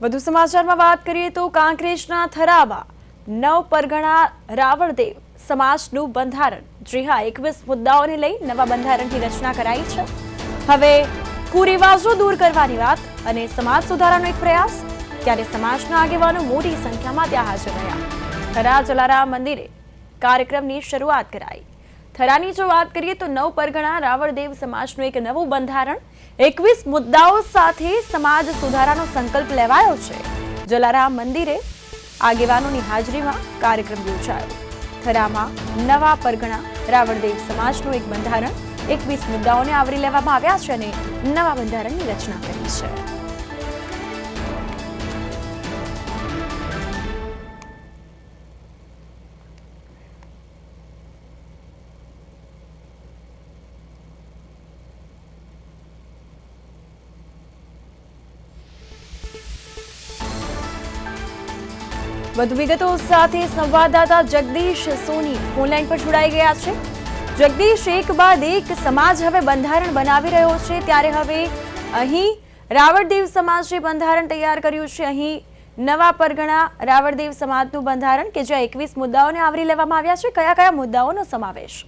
વધુ સમાચારમાં વાત કરીએ તો કાંકરેજના થરામાં નવ પરગણા રાવળદેવ સમાજનું બંધારણ, જી હા, 21 મુદ્દાઓને લઈ નવા બંધારણની રચના કરાઈ છે। હવે કુરિવાજો દૂર કરવાની વાત અને સમાજ સુધારાનો એક પ્રયાસ, ત્યારે સમાજના આગેવાનો મોટી સંખ્યામાં ત્યાં હાજર રહ્યા। થરા જલારામ મંદિરે કાર્યક્રમની શરૂઆત કરાઈ। થરાની જો વાત કરીએ તો નવ પરગણા રાવળદેવ સમાજનું એક નવું બંધારણ 21 મુદ્દાઓ સાથે સમાજ સુધારાનો સંકલ્પ લેવાયો છે। જલારામ મંદિરે આગેવાનોની હાજરીમાં કાર્યક્રમ યોજાયો। થરામાં નવા પરગણા રાવળદેવ સમાજનું એક બંધારણ 21 મુદ્દાઓને આવરી લેવામાં આવ્યા છે અને નવા બંધારણની રચના કરી છે। વધુ વિગતો સાથે સંવાદદાતા જગદીશ સોની ફોનલાઈન પર જોડાઈ ગયા છે। જગદીશ, એક બાદ એક સમાજ હવે બંધારણ બનાવી રહ્યો છે, ત્યારે હવે અહીં રાવળદેવ સમાજે બંધારણ તૈયાર કર્યું છે। અહીં નવા પરગણા રાવળદેવ સમાજનું બંધારણ કે જ્યાં 21 મુદ્દાઓને આવરી લેવામાં આવ્યા છે, કયા કયા મુદ્દાઓનો સમાવેશ?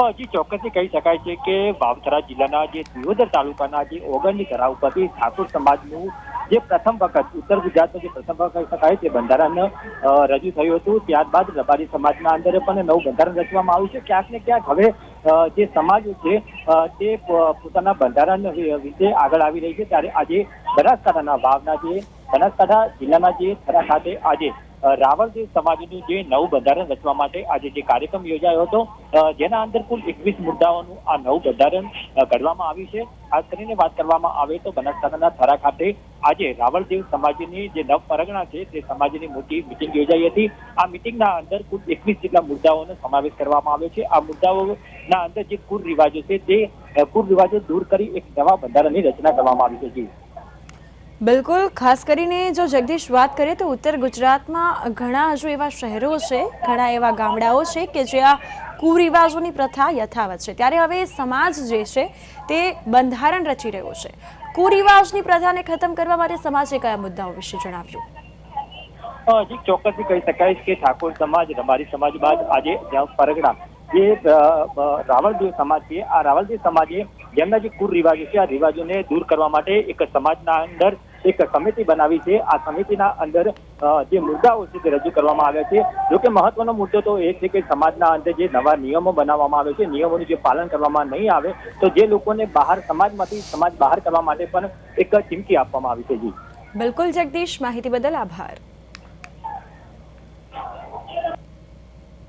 હજી ચોક્કસથી કહી શકાય છે કે વાવથરા જિલ્લાના જે દિયોદર તાલુકાના જે ઓગણની તળાવ પરથી ઠાકોર સમાજનું જે પ્રથમ વખત ઉત્તર ગુજરાતનું જે પ્રથમ વખત શકાય તે બંધારણ રજૂ થયું હતું। ત્યારબાદ રબારી સમાજના અંદર પણ નવું બંધારણ રચવામાં આવ્યું છે। ક્યાંક ને ક્યાંક હવે જે સમાજ છે તે પોતાના બંધારણ વિશે આગળ આવી રહી છે। ત્યારે આજે બનાસકાંઠાના વાવના જે બનાસકાંઠા જિલ્લાના જે થરા ખાતે આજે રાવળદેવ સમાજનું જે નવું બંધારણ રચવા માટે આજે જે કાર્યક્રમ યોજાયો હતો, જેના અંદર કુલ 21 મુદ્દાઓનું આ નવું બંધારણ ઘડવામાં આવ્યું છે। ખાસ કરીને વાત કરવામાં આવે તો બનાસકાંઠાના થરા ખાતે આજે રાવળદેવ સમાજની જે નવ પરગણા છે તે સમાજની મોટી મિટિંગ યોજાઈ હતી। આ મિટિંગના અંદર કુલ 21 જેટલા મુદ્દાઓનો સમાવેશ કરવામાં આવ્યો છે। આ મુદ્દાઓના અંદર જે કુરિવાજો છે તે કુરિવાજો દૂર કરી એક નવા બંધારણની રચના કરવામાં આવી છે। બિલકુલ, ખાસ કરીને જો જગદીશ વાત કરીએ તો ઉત્તર ગુજરાતમાં ઘણા હજુ એવા શહેરો છે, ઘણા એવા ગામડાઓ છે કે જ્યાં કુરિવાજોની પ્રથા યથાવત છે, ત્યારે હવે સમાજ જે છે તે બંધારણ રચી રહ્યો છે। કુરિવાજની પ્રથાને ખતમ કરવા માટે સમાજે કયા મુદ્દાઓ વિશે જણાવ્યું? હજી ચોક્કસથી કહી શકાય કે ઠાકોર સમાજ, રબારી સમાજ બાદ આજે પરગણા જે રાવળદેવ સમાજ છે, આ રાવળદેવ સમાજે જેમના જે કુરિવાજો છે આ રિવાજોને દૂર કરવા માટે એક સમાજના અંદર એક સમિતિ બનાવી છે। આ સમિતિના અંદર જે મુદ્દાઓ છે તે રજૂ કરવામાં આવ્યા છે। જોકે મહત્વનો મુદ્દો તો એ છે કે સમાજના અંદર જે નવા નિયમો બનાવવામાં આવે છે, નિયમોનું જે પાલન કરવામાં નહીં આવે તો જે લોકોને બહાર સમાજમાંથી સમાજ બહાર કરવા માટે પણ એક ચીમકી આપવામાં આવી છે। બિલકુલ જગદીશ, માહિતી બદલ આભાર।